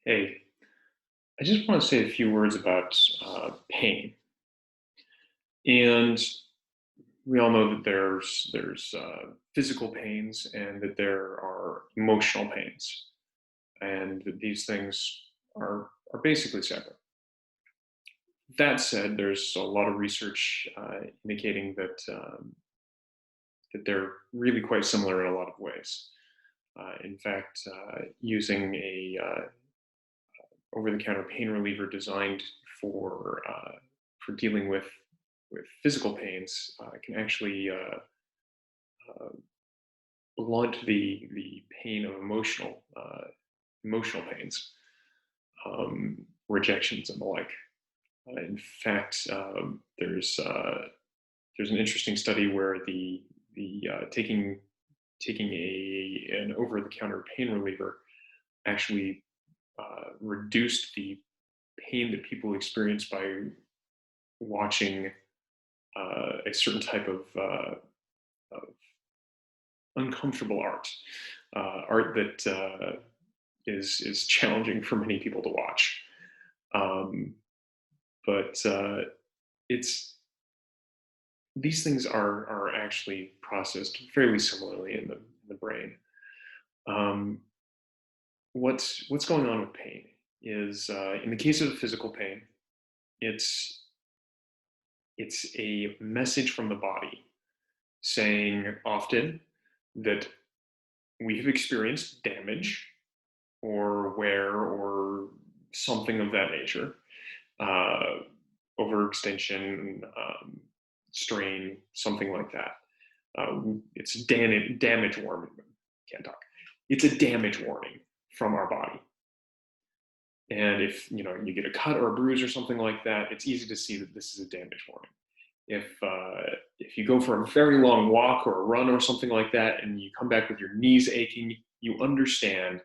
Hey, I just want to say a few words about pain. And we all know that there's physical pains and that there are emotional pains, and that these things are basically separate. That said, there's a lot of research indicating that they're really quite similar in a lot of ways. In fact, using a over-the-counter pain reliever designed for uh, for dealing with physical pains can actually uh, blunt the pain of emotional pains, rejections and the like. In fact, there's an interesting study where the taking a an over-the-counter pain reliever actually reduced the pain that people experience by watching a certain type of uncomfortable art, art that is challenging for many people to watch. Um, but it's these things are actually processed fairly similarly in the brain. Um, what's going on with pain is in the case of physical pain, it's it's a message from the body saying often that we have experienced damage or wear or something of that nature, uh, overextension, strain, something like that. It's damage warning. Can't talk. It's a damage warning from our body. And if you get a cut or a bruise or something like that, it's easy to see that this is a damage warning. If you go for a very long walk or a run or something like that, and you come back with your knees aching, you understand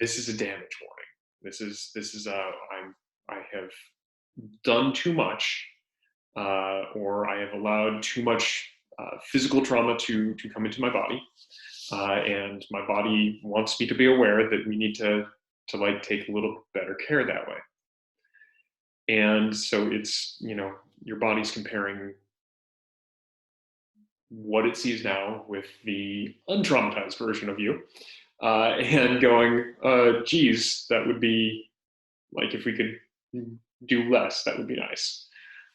this is a damage warning. I have done too much, or I have allowed too much physical trauma to come into my body, and my body wants me to be aware that we need to like take a little better care that way. And so it's your body's comparing what it sees now with the untraumatized version of you, and going, geez, that would be like if we could do less, that would be nice.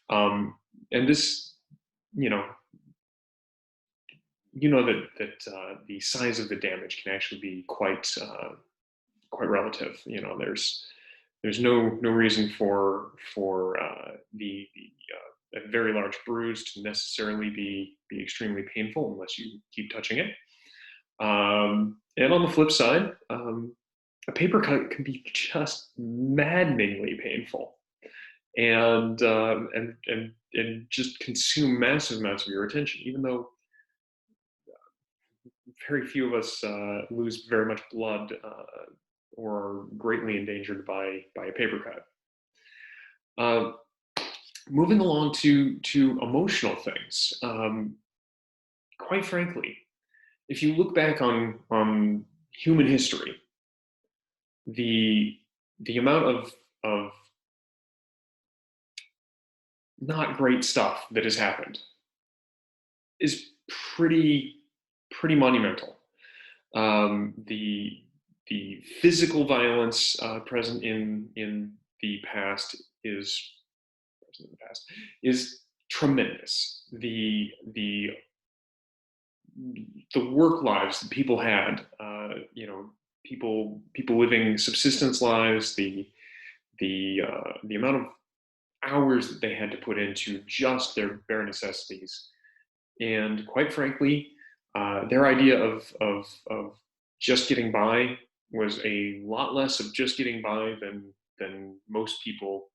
And this, you know, that the size of the damage can actually be quite relative. There's no reason for a very large bruise to necessarily be extremely painful unless you keep touching it. And on the flip side, a paper cut can be just maddeningly painful and just consume massive amounts of your attention, even though very few of us lose very much blood or are greatly endangered by a paper cut. Uh, moving along to emotional things, quite frankly, if you look back on human history, the the amount of not great stuff that has happened is pretty monumental. The physical violence present in the past is present in the past is tremendous. The work lives that people had, people living subsistence lives, the amount of hours that they had to put into just their bare necessities, and quite frankly, their idea of just getting by was a lot less of just getting by than most people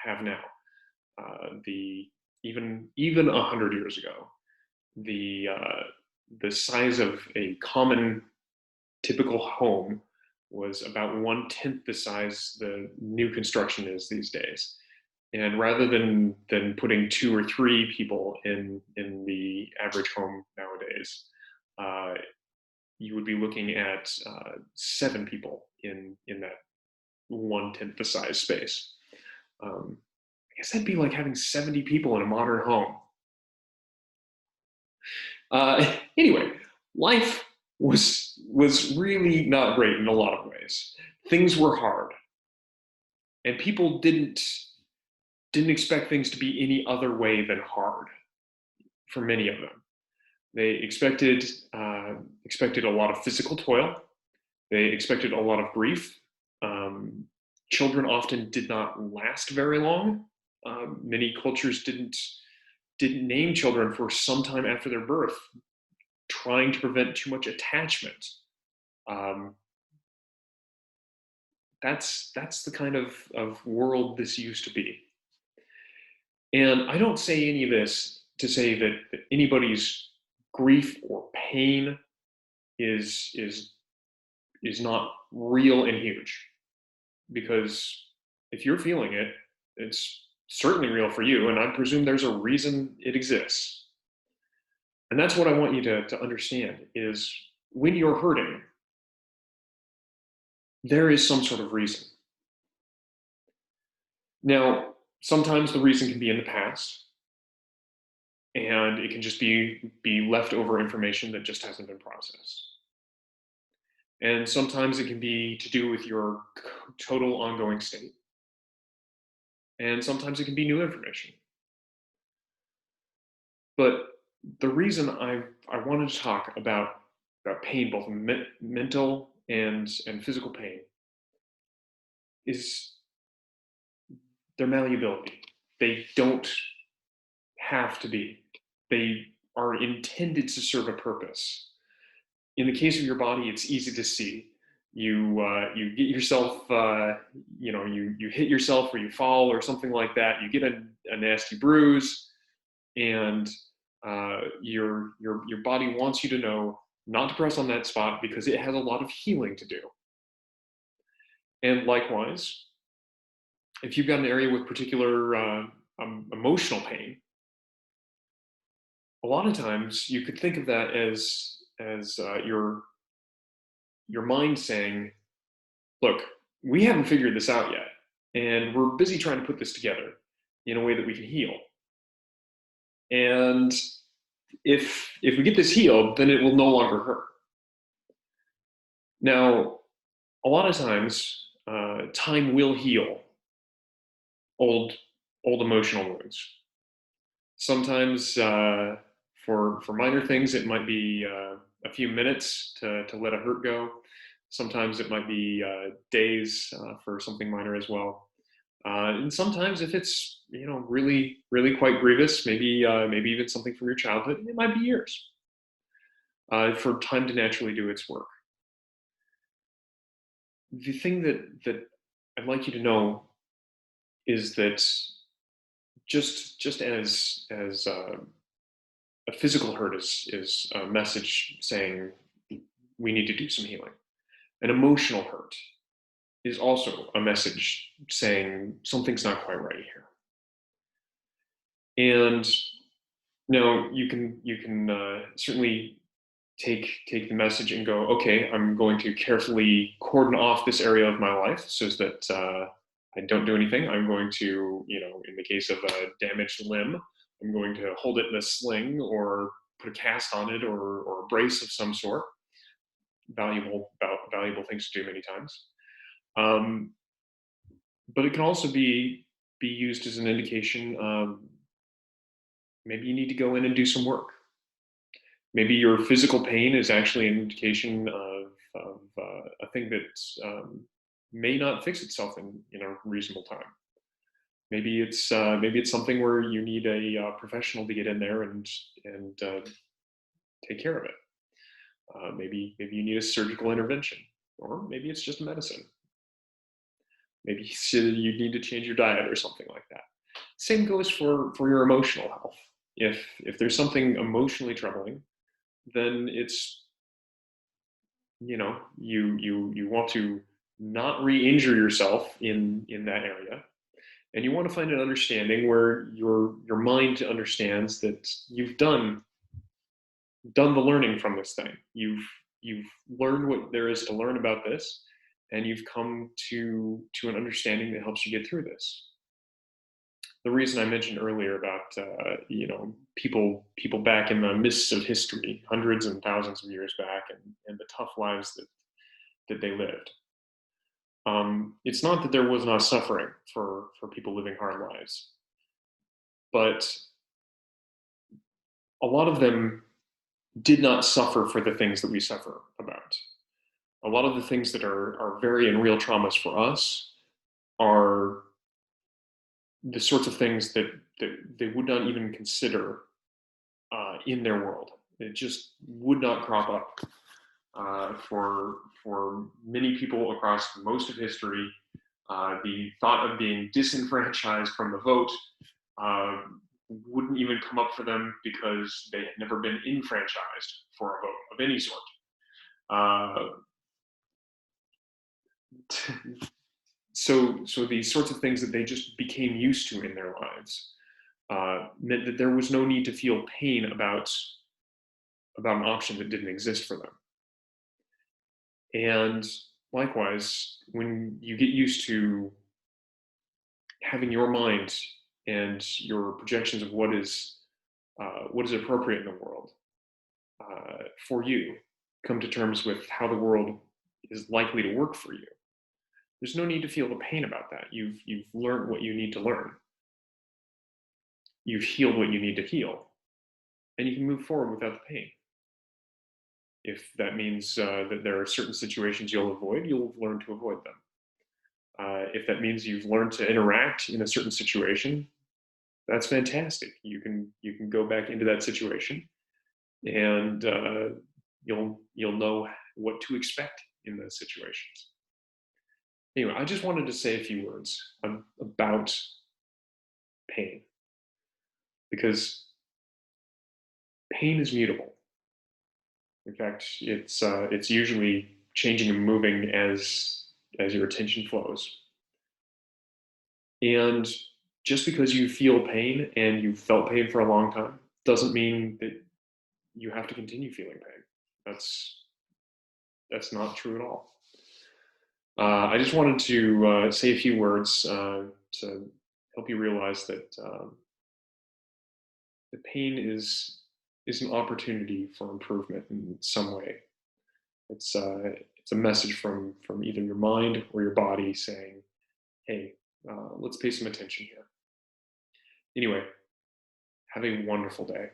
have now. The even 100 years ago, the uh, the size of a common typical home was about 1/10 the size the new construction is these days. And rather than putting two or three people in the average home nowadays, uh, you would be looking at 7 people in that 1/10 the size space. I guess that'd be like having 70 people in a modern home. Anyway, life was really not great in a lot of ways. Things were hard, and people didn't expect things to be any other way than hard for many of them. They expected a lot of physical toil. They expected a lot of grief. Um, Children often did not last very long. Many cultures didn't name children for some time after their birth, trying to prevent too much attachment. Um, that's the kind of world this used to be. And I don't say any of this to say that anybody's grief or pain is not real and huge, because if you're feeling it, it's certainly real for you, and I presume there's a reason it exists. And that's what I want you to understand is when you're hurting, there is some sort of reason. Now, sometimes the reason can be in the past, and it can just be leftover information that just hasn't been processed. And sometimes it can be to do with your total ongoing state. And sometimes it can be new information. But the reason I wanted to talk about pain, both mental and physical pain, is their malleability. They don't have to be. They are intended to serve a purpose. In the case of your body, it's easy to see. You get yourself, you hit yourself or you fall or something like that. You get a nasty bruise, and your body wants you to know not to press on that spot because it has a lot of healing to do. And likewise, if you've got an area with particular emotional pain, a lot of times you could think of that as your mind saying, "Look, we haven't figured this out yet, and we're busy trying to put this together in a way that we can heal. And if we get this healed, then it will no longer hurt." Now, a lot of times, time will heal old emotional wounds. Sometimes, for minor things, it might be a few minutes to let a hurt go. Sometimes it might be days for something minor as well. And sometimes, if it's really really quite grievous, maybe even something from your childhood, it might be years for time to naturally do its work. The thing that I'd like you to know is that just as a physical hurt is a message saying we need to do some healing, an emotional hurt is also a message saying something's not quite right here. And now you can certainly take the message and go, okay, I'm going to carefully cordon off this area of my life so that I don't do anything. I'm going to, in the case of a damaged limb, I'm going to hold it in a sling or put a cast on it or a brace of some sort. Valuable things to do many times. But it can also be used as an indication of maybe you need to go in and do some work. Maybe your physical pain is actually an indication of a thing that may not fix itself in a reasonable time. Maybe it's something where you need a professional to get in there and take care of it. Maybe you need a surgical intervention, or maybe it's just medicine. Maybe you need to change your diet or something like that. Same goes for your emotional health. If there's something emotionally troubling, then it's you want to not re-injure yourself in that area, and you want to find an understanding where your mind understands that you've done the learning from this thing. You've learned what there is to learn about this, and you've come to an understanding that helps you get through this. The reason I mentioned earlier about people back in the mists of history, hundreds and thousands of years back, and the tough lives that they lived. It's not that there was not suffering for people living hard lives, but a lot of them did not suffer for the things that we suffer about. A lot of the things that are very and real traumas for us are the sorts of things that they would not even consider in their world. It just would not crop up for many people across most of history. The thought of being disenfranchised from the vote uh, wouldn't even come up for them because they had never been enfranchised for a vote of any sort. Uh, so these sorts of things that they just became used to in their lives meant that there was no need to feel pain about an option that didn't exist for them. And likewise, when you get used to having your mind and your projections of what is appropriate in the world for you come to terms with how the world is likely to work for you, there's no need to feel the pain about that. You've learned what you need to learn. You've healed what you need to heal, and you can move forward without the pain. If that means that there are certain situations you'll avoid, you'll learn to avoid them. If that means you've learned to interact in a certain situation, that's fantastic. You can go back into that situation, and you'll know what to expect in those situations. Anyway, I just wanted to say a few words about pain, because pain is mutable. In fact, it's usually changing and moving as your attention flows. And just because you feel pain and you've felt pain for a long time doesn't mean that you have to continue feeling pain. That's not true at all. I just wanted to say a few words to help you realize that the pain is an opportunity for improvement in some way. It's a message from either your mind or your body saying, "Hey, let's pay some attention here." Anyway, have a wonderful day.